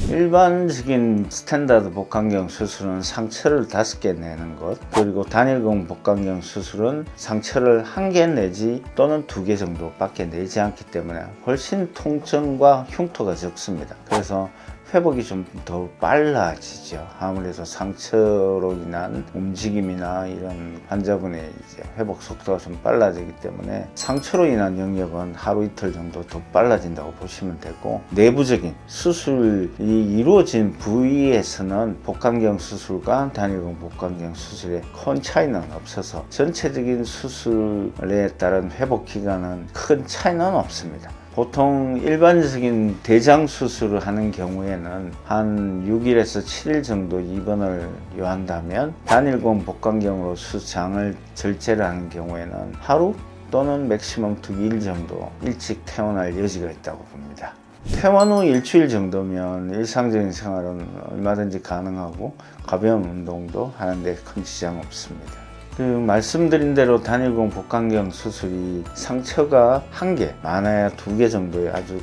일반적인 스탠다드 복강경 수술은 상처를 5개 내는 것, 그리고 단일공 복강경 수술은 상처를 1개 내지 또는 2개 정도밖에 내지 않기 때문에 훨씬 통증과 흉터가 적습니다. 그래서 회복이 좀 더 빨라지죠. 아무래도 상처로 인한 움직임이나 이런 환자분의 이제 회복 속도가 좀 빨라지기 때문에 상처로 인한 영역은 하루 이틀 정도 더 빨라진다고 보시면 되고, 내부적인 수술이 이루어진 부위에서는 복강경 수술과 단일공 복강경 수술에 큰 차이는 없어서 전체적인 수술에 따른 회복 기간은 큰 차이는 없습니다. 보통 일반적인 대장 수술을 하는 경우에는 한 6일에서 7일 정도 입원을 요한다면, 단일공 복강경으로 수장을 절제를 하는 경우에는 하루 또는 맥시멈 2일 정도 일찍 퇴원할 여지가 있다고 봅니다. 퇴원 후 일주일 정도면 일상적인 생활은 얼마든지 가능하고 가벼운 운동도 하는데 큰 지장 없습니다. 말씀드린 대로 단일공 복강경 수술이 상처가 1개, 많아야 2개 정도의 아주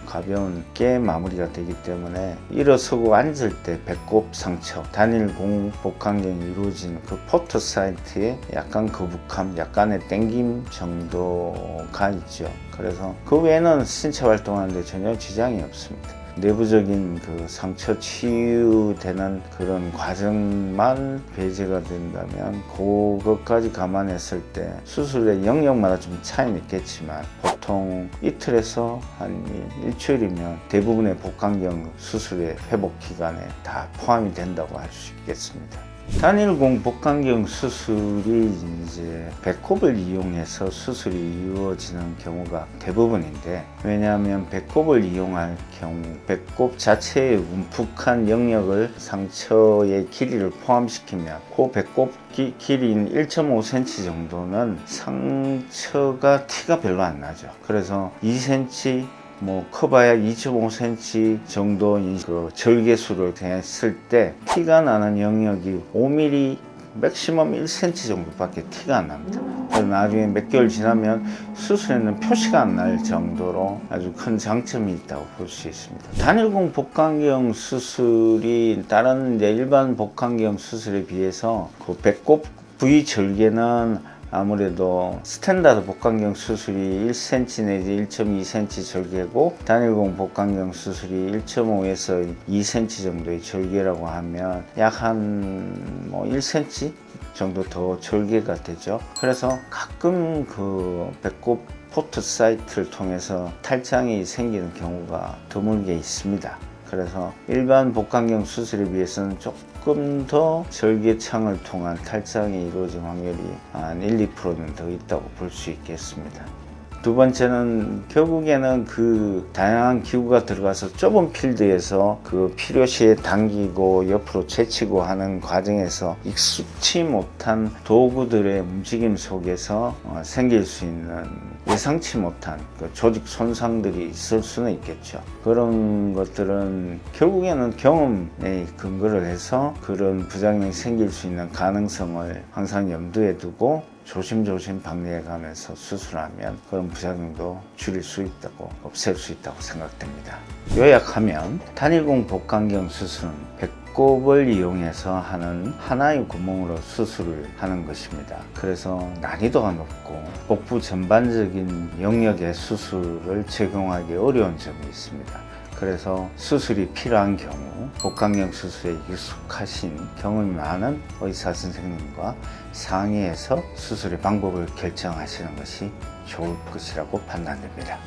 가벼운 게 마무리가 되기 때문에 일어서고 앉을 때 배꼽 상처, 단일공 복강경이 이루어진 그 포트 사이트에 약간 거북함, 약간의 땡김 정도가 있죠. 그래서 그 외에는 신체 활동하는데 전혀 지장이 없습니다. 내부적인 그 상처 치유되는 그런 과정만 배제가 된다면, 그것까지 감안했을 때 수술의 영역마다 좀 차이는 있겠지만 보통 이틀에서 한 일주일이면 대부분의 복강경 수술의 회복 기간에 다 포함이 된다고 할 수 있겠습니다. 단일공 복강경 수술이 이제 배꼽을 이용해서 수술이 이루어지는 경우가 대부분인데, 왜냐하면 배꼽을 이용할 경우 배꼽 자체의 움푹한 영역을 상처의 길이를 포함시키면 그 배꼽 길이인 1.5cm 정도는 상처가 티가 별로 안 나죠. 그래서 2cm 커봐야 2.5cm 정도인 그 절개수를 했을 때 티가 나는 영역이 5mm, 맥시멈 1cm 정도밖에 티가 안 납니다. 그래서 나중에 몇 개월 지나면 수술에는 표시가 안 날 정도로 아주 큰 장점이 있다고 볼 수 있습니다. 단일공 복강경 수술이 다른 일반 복강경 수술에 비해서 그 배꼽 부위 절개는 아무래도 스탠다드 복강경 수술이 1cm 내지 1.2cm 절개고, 단일공 복강경 수술이 1.5에서 2cm 정도의 절개라고 하면 약 한 1cm 정도 더 절개가 되죠. 그래서 가끔 그 배꼽 포트 사이트를 통해서 탈장이 생기는 경우가 드물게 있습니다. 그래서 일반 복강경 수술에 비해서는 조금 더 절개창을 통한 탈장이 이루어질 확률이 한 1~2%는 더 있다고 볼 수 있겠습니다. 두 번째는 결국에는 그 다양한 기구가 들어가서 좁은 필드에서 그 필요시에 당기고 옆으로 제치고 하는 과정에서 익숙치 못한 도구들의 움직임 속에서 생길 수 있는 예상치 못한 그 조직 손상들이 있을 수는 있겠죠. 그런 것들은 결국에는 경험에 근거를 해서 그런 부작용이 생길 수 있는 가능성을 항상 염두에 두고 조심조심 방지해 가면서 수술하면 그런 부작용도 줄일 수 있다고, 없앨 수 있다고 생각됩니다. 요약하면 단일공 복강경 수술은 배꼽을 이용해서 하는 하나의 구멍으로 수술을 하는 것입니다. 그래서 난이도가 높고 복부 전반적인 영역의 수술을 적용하기 어려운 점이 있습니다. 그래서 수술이 필요한 경우 복강경 수술에 익숙하신 경험이 많은 의사 선생님과 상의해서 수술의 방법을 결정하시는 것이 좋을 것이라고 판단됩니다.